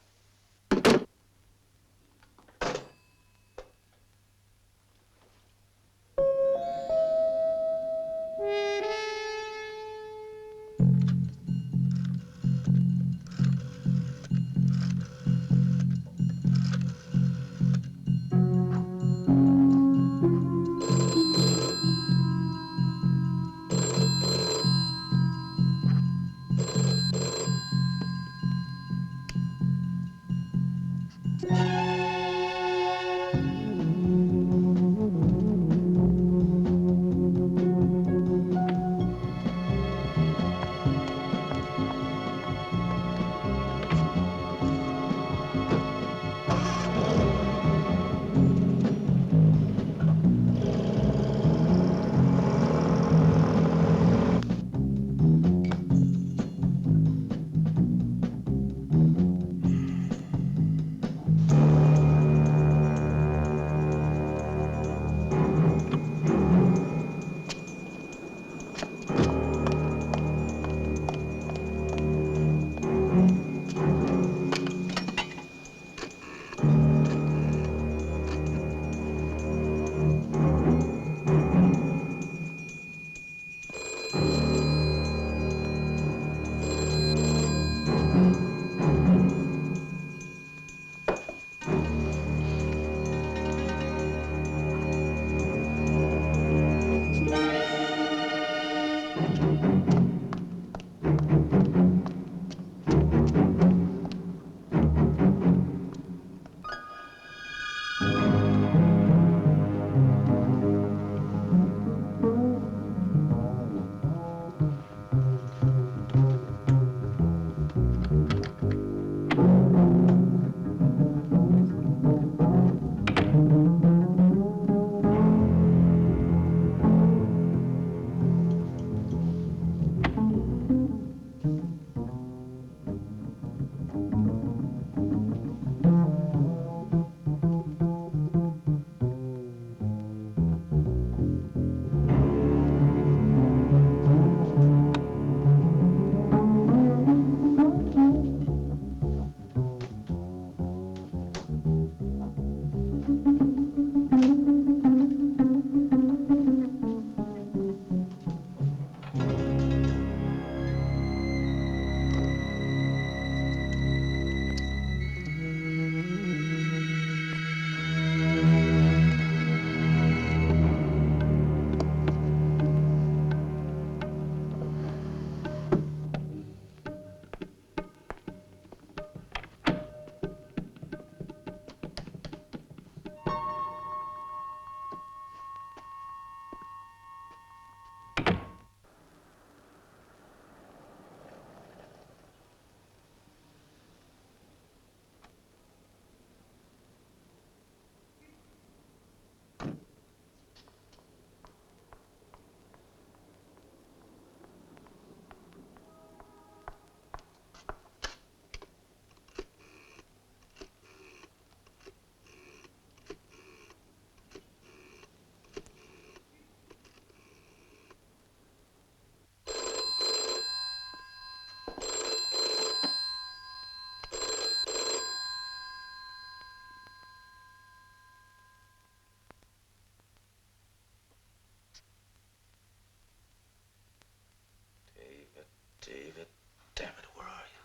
David, damn it, where are you?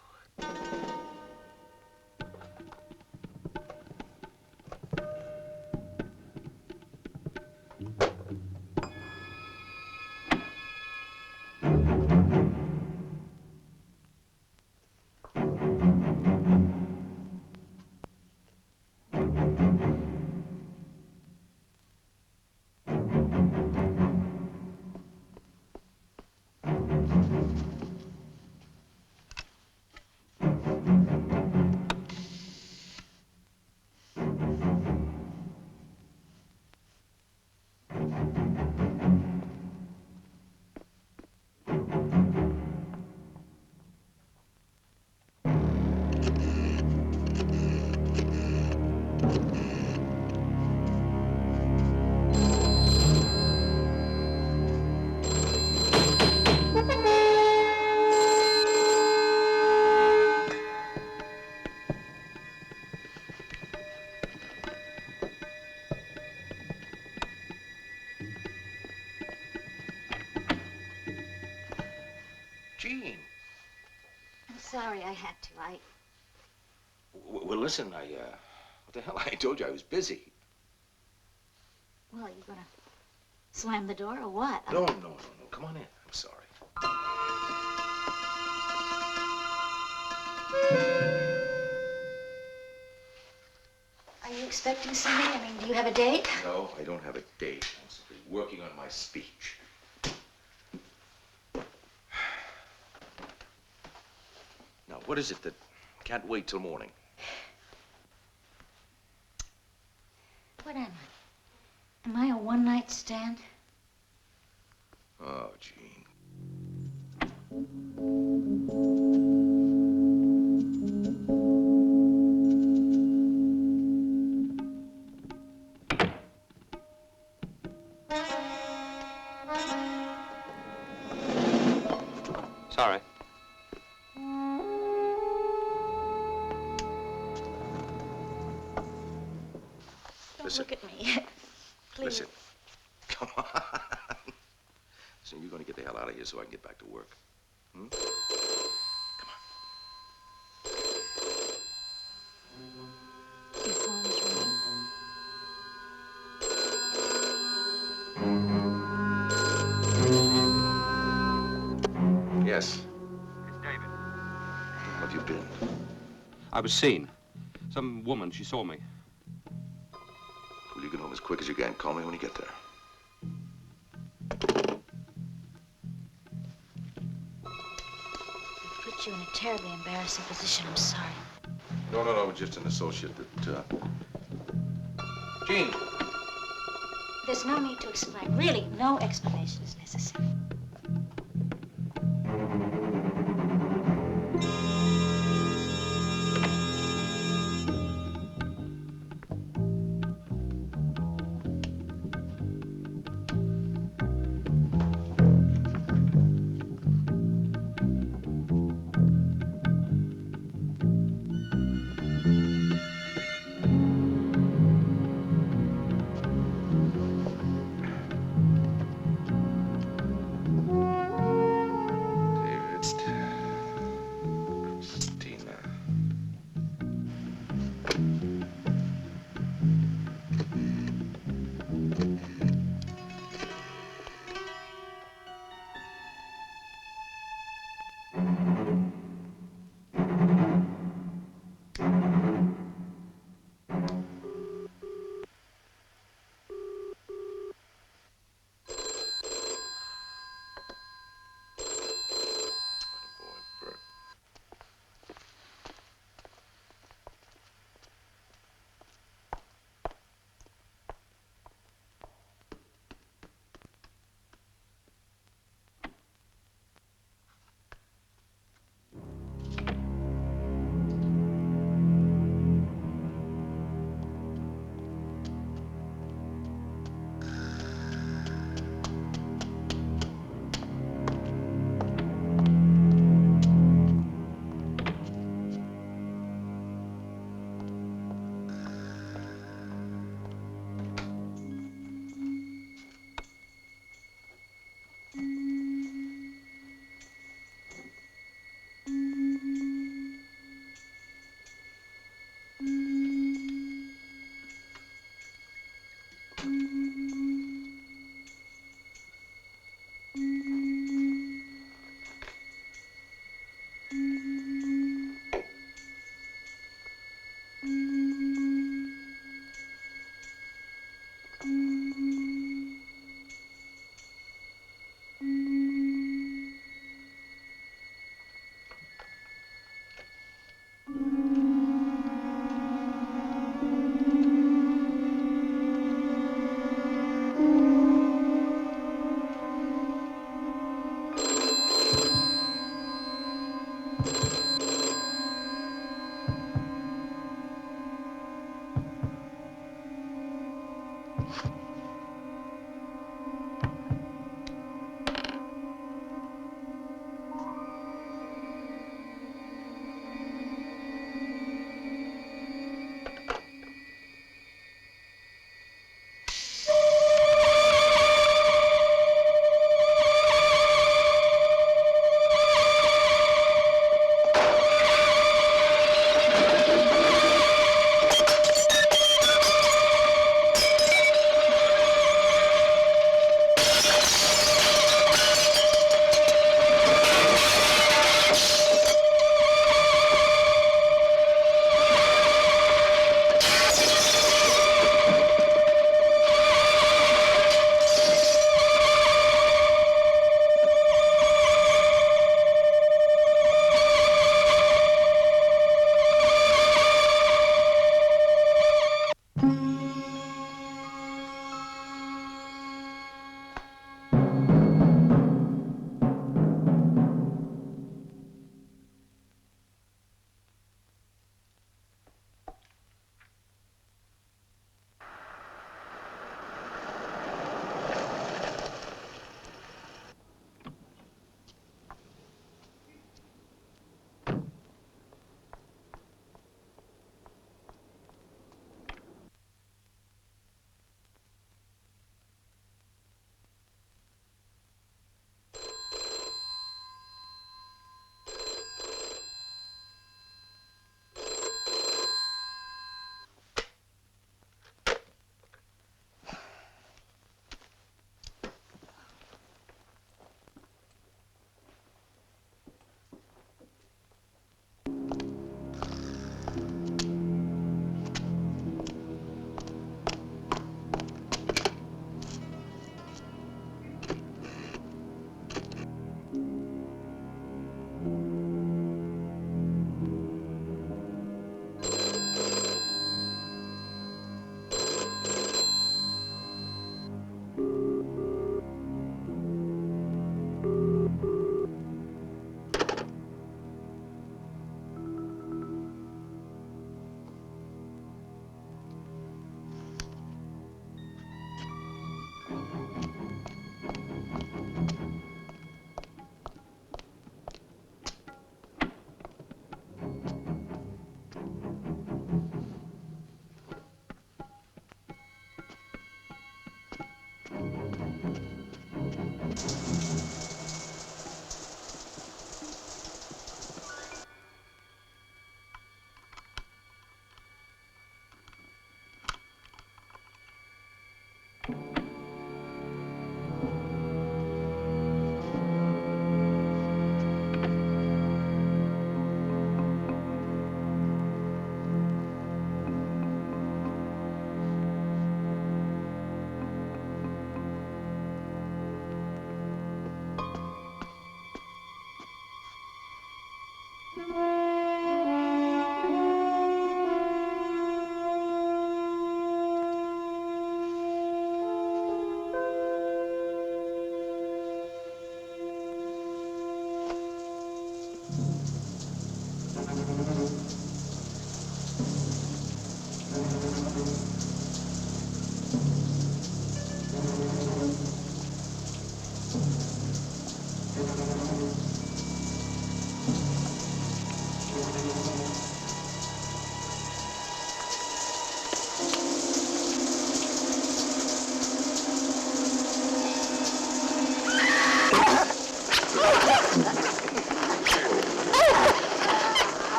Jean. I'm sorry I had to. Well, listen, what the hell? I told you I was busy. Well, you gonna slam the door or what? No. Come on in. I'm sorry. Are you expecting somebody? I mean, do you have a date? No, I don't have a date. I'm simply working on my speech. Now, what is it that can't wait till morning? What am I? Am I a one-night stand? Oh, Jean. Sorry. Don't Listen. look at me. Please. Listen. Come on. Listen, you're going to get the hell out of here so I can get back to work. Hmm? Your phone's ringing. Yes. It's David. Where have you been? I was seen. Some woman, she saw me. Will you get home as quick as you can? Call me when you get there. I put you in a terribly embarrassing position. I'm sorry. No, just an associate that, Jean. There's no need to explain. Really, no explanation is necessary.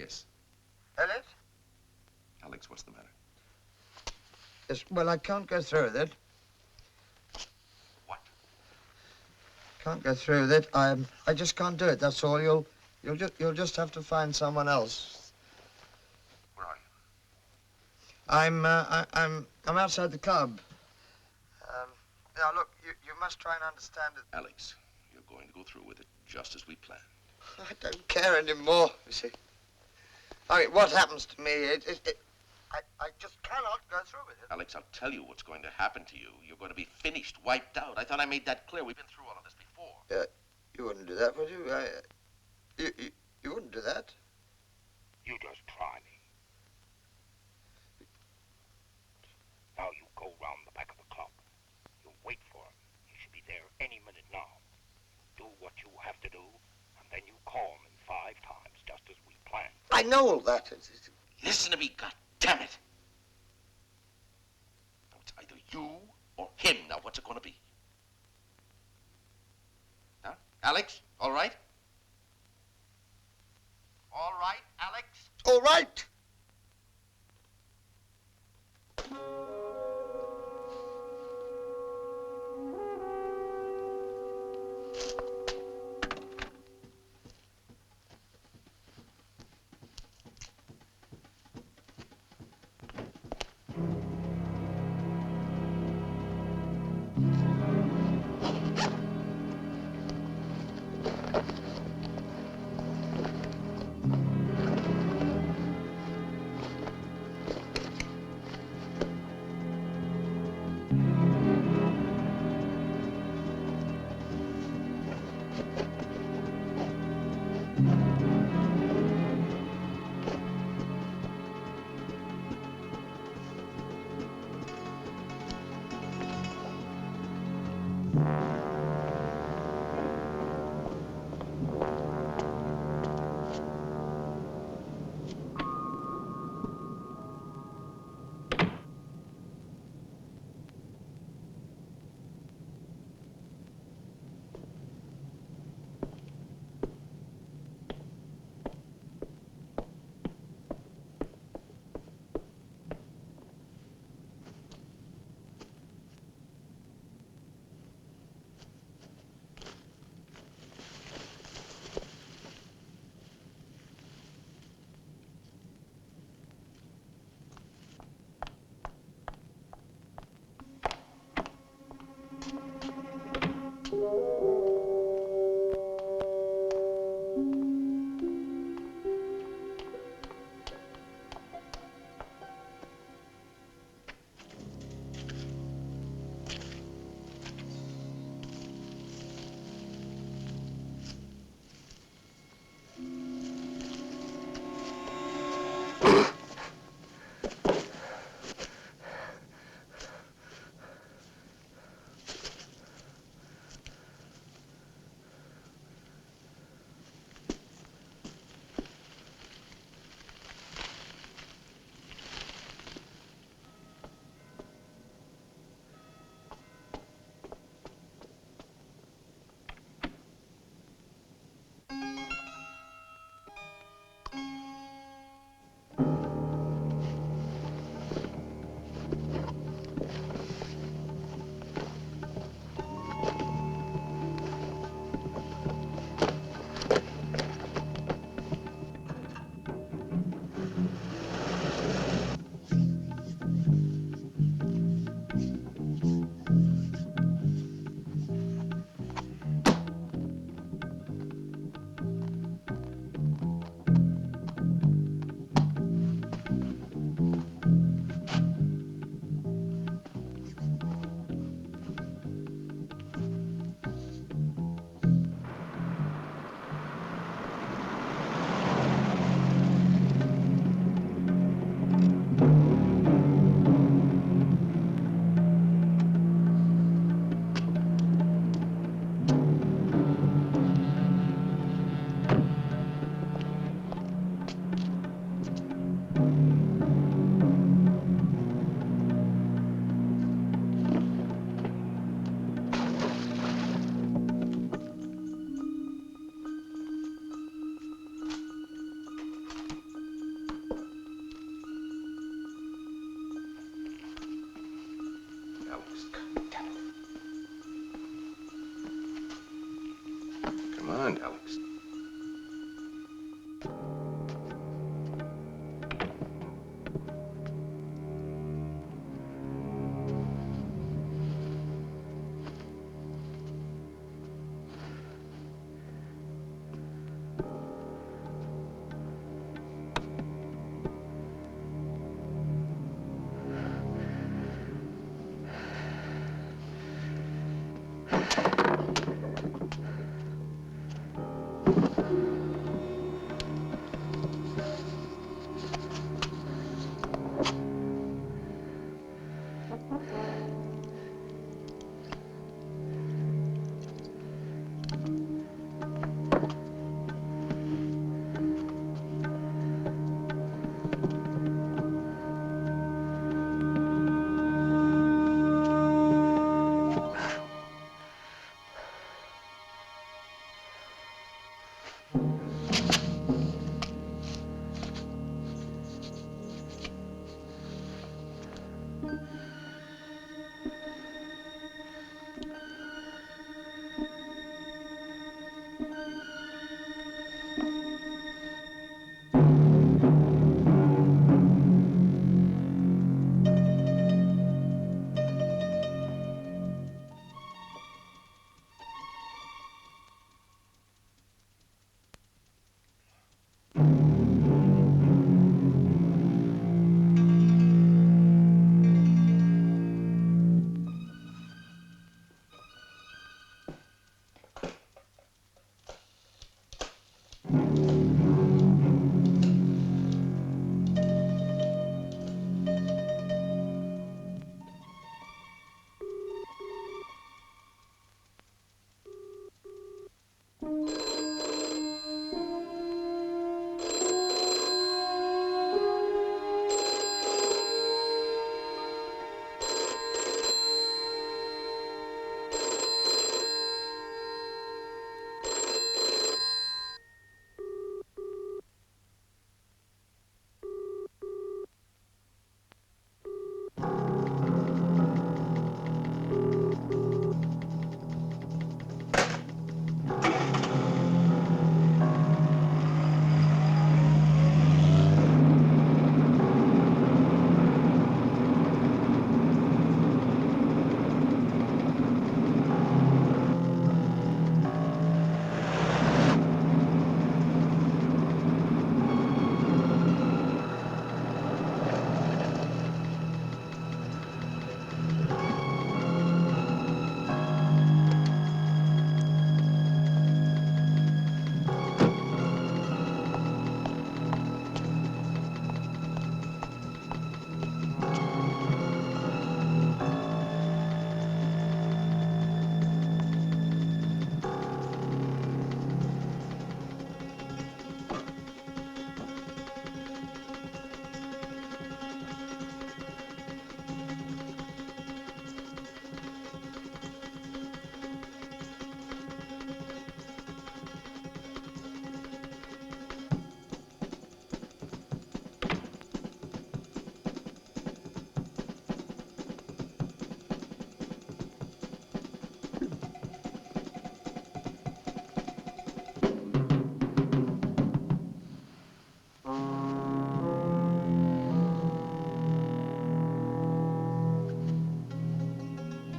Yes. Elliot? Alex, what's the matter? Yes, well, I can't go through with it. What? Can't go through with it. I just can't do it. That's all. You'll just have to find someone else. Where are you? I'm outside the club. Now look, you must try and understand it. Alex, you're going to go through with it just as we planned. I don't care anymore, you see. I mean, what happens to me, I just cannot go through with it. Alex, I'll tell you what's going to happen to you. You're going to be finished, wiped out. I thought I made that clear. We've been through all of this before. You wouldn't do that, would you? You wouldn't do that. You just try me. Now you go round the back of the club. You wait for him. He should be there any minute now. Do what you have to do, and then you call him in 5 times, just as we planned. I know all that. Listen to me, goddammit. Now, it's either you or him. Now, what's it going to be? Huh? Alex, all right? All right, Alex? All right.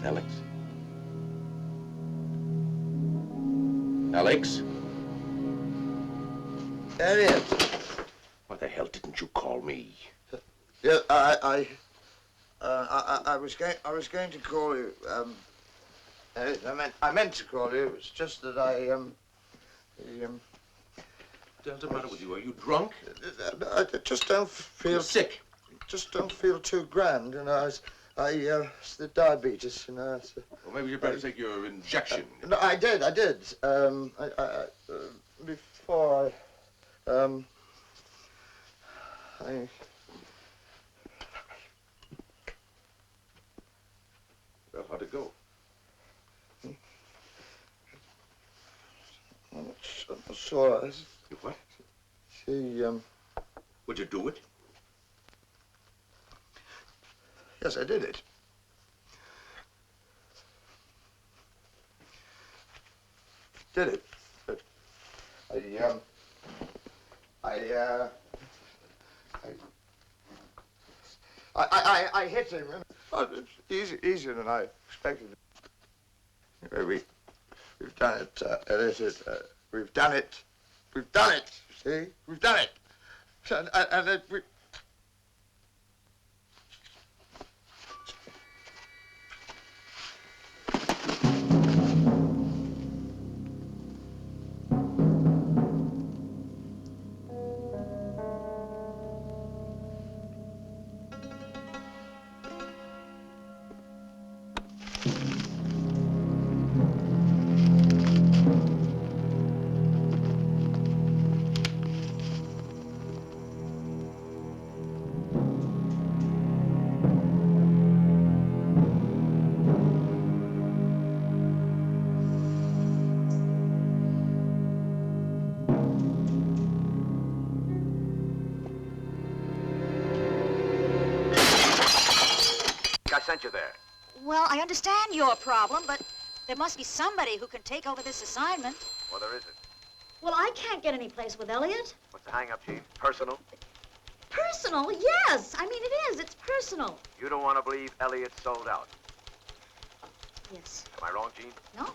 Alex? Alex? Elliot. Why the hell didn't you call me? Yeah, I was going to call you. Elliot, I meant to call you. It's just that What's the matter with you? Are you drunk? I just don't feel You're sick. Just don't feel too grand, you know. It's the diabetes, you know. Well, maybe you better take your injection. No, I did. Before Well, how'd it go? I'm not sure. You what? She, Would you do it? Yes, I did it. Did it. But I hit him. Oh, it's easier than I expected. We've done it, Elliot. We've done it. We've done it. See? We've done it. And we... I sent you there. Well, I understand your problem, but there must be somebody who can take over this assignment. Well, there isn't. Well, I can't get any place with Elliot. What's the hang-up, Chief? Personal? Personal? Yes. I mean, it is. It's personal. You don't want to believe Elliot sold out. Yes. Am I wrong, Gene? No.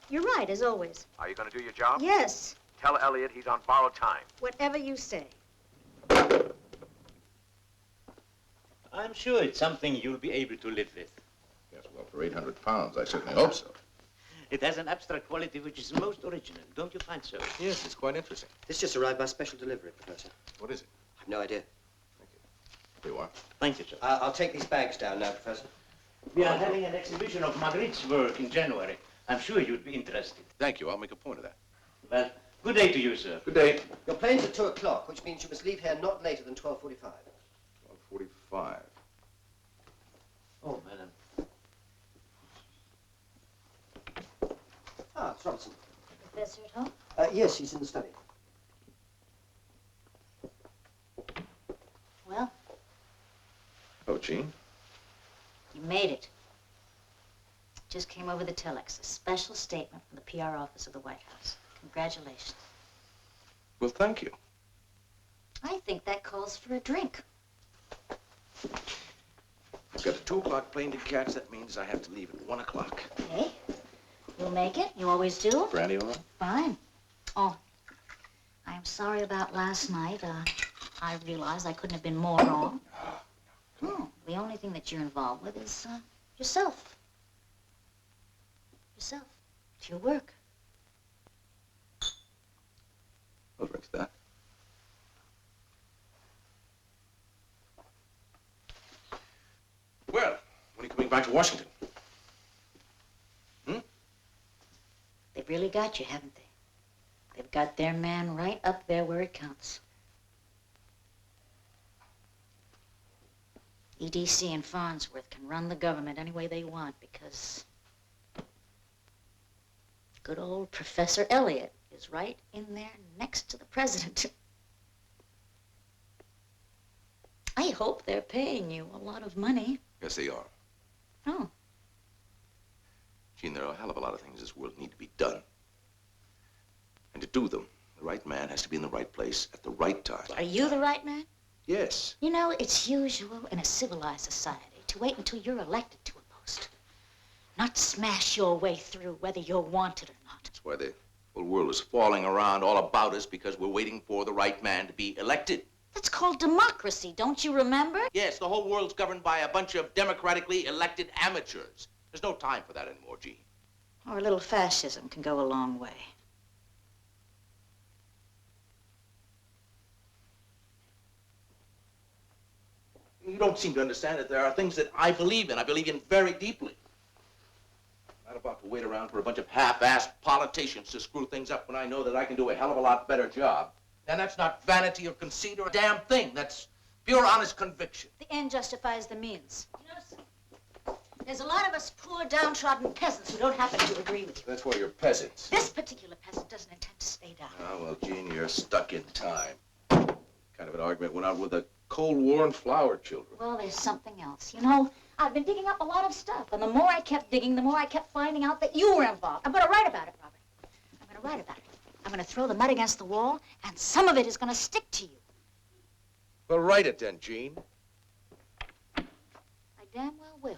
You're right, as always. Are you going to do your job? Yes. Tell Elliot he's on borrowed time. Whatever you say. I'm sure it's something you'll be able to live with. Yes, well, for 800 pounds, I certainly hope so. It has an abstract quality which is most original, don't you find so? Yes, it's quite interesting. This just arrived by special delivery, Professor. What is it? I've no idea. Here you are. Thank you, sir. I'll take these bags down now, Professor. We are having an exhibition of Magritte's work in January. I'm sure you'd be interested. Thank you. I'll make a point of that. Well, good day to you, sir. Good day. Your plane's at 2 o'clock, which means you must leave here not later than 12:45. 12:45. Oh, madam. Ah, it's Robinson. Professor at home? Yes, he's in the study. Well, Oh, Gene? you made it. Just came over the telex. A special statement from the PR office of the White House. Congratulations. Well, thank you. I think that calls for a drink. I've got a 2 o'clock plane to catch. That means I have to leave at 1 o'clock. Okay. You'll make it. You always do. Brandy, all right? Fine. Oh, I am sorry about last night. I realized I couldn't have been more wrong. Oh, the only thing that you're involved with is yourself. Yourself. It's your work. I'll drink to that. Well, when are you coming back to Washington? They've really got you, haven't they? They've got their man right up there where it counts. EDC and Farnsworth can run the government any way they want because good old Professor Elliot is right in there next to the president. I hope they're paying you a lot of money. Yes, they are. Oh. Gene, there are a hell of a lot of things this world need to be done. And to do them, the right man has to be in the right place at the right time. Are you the right man? Yes. You know, it's usual in a civilized society to wait until you're elected to a post. not smash your way through, whether you're wanted or not. That's why the whole world is falling around all about us, because we're waiting for the right man to be elected. That's called democracy, don't you remember? Yes, the whole world's governed by a bunch of democratically elected amateurs. There's no time for that anymore, Jean. Or a little fascism can go a long way. You don't seem to understand that there are things that I believe in very deeply. I'm not about to wait around for a bunch of half-assed politicians to screw things up when I know that I can do a hell of a lot better job. And that's not vanity or conceit or a damn thing. That's pure honest conviction. The end justifies the means. You know, sir, there's a lot of us poor, downtrodden peasants who don't happen to agree with you. That's why you're peasants. This particular peasant doesn't intend to stay down. Oh, well, Jean, you're stuck in time. Kind of an argument went on with the Cold War and flower children. Well, there's something else. You know, I've been digging up a lot of stuff, and the more I kept digging, the more I kept finding out that you were involved. I'm going to write about it, Robert. I'm going to write about it. I'm going to throw the mud against the wall, and some of it is going to stick to you. Well, write it then, Jean. I damn well will.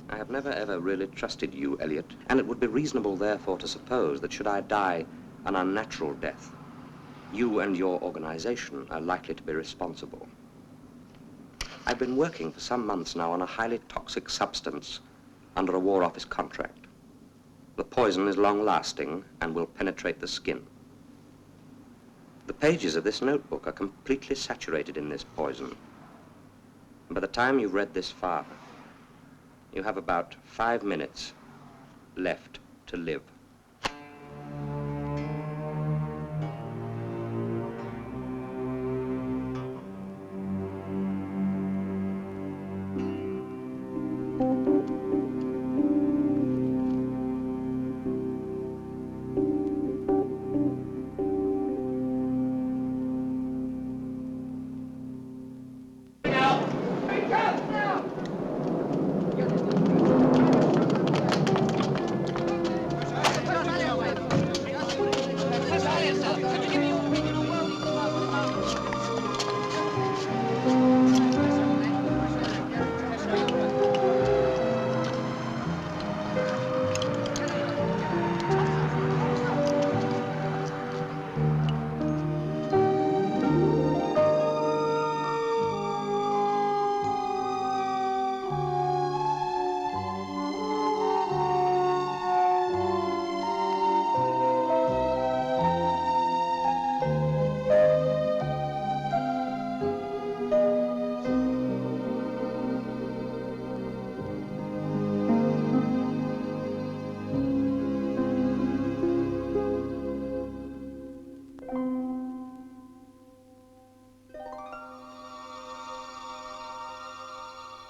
I have never, ever really trusted you, Elliot, and it would be reasonable, therefore, to suppose that should I die an unnatural death, you and your organization are likely to be responsible. I've been working for some months now on a highly toxic substance under a War Office contract. The poison is long-lasting and will penetrate the skin. The pages of this notebook are completely saturated in this poison. And by the time you've read this far, you have about 5 minutes left to live.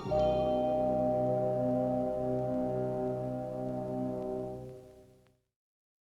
you.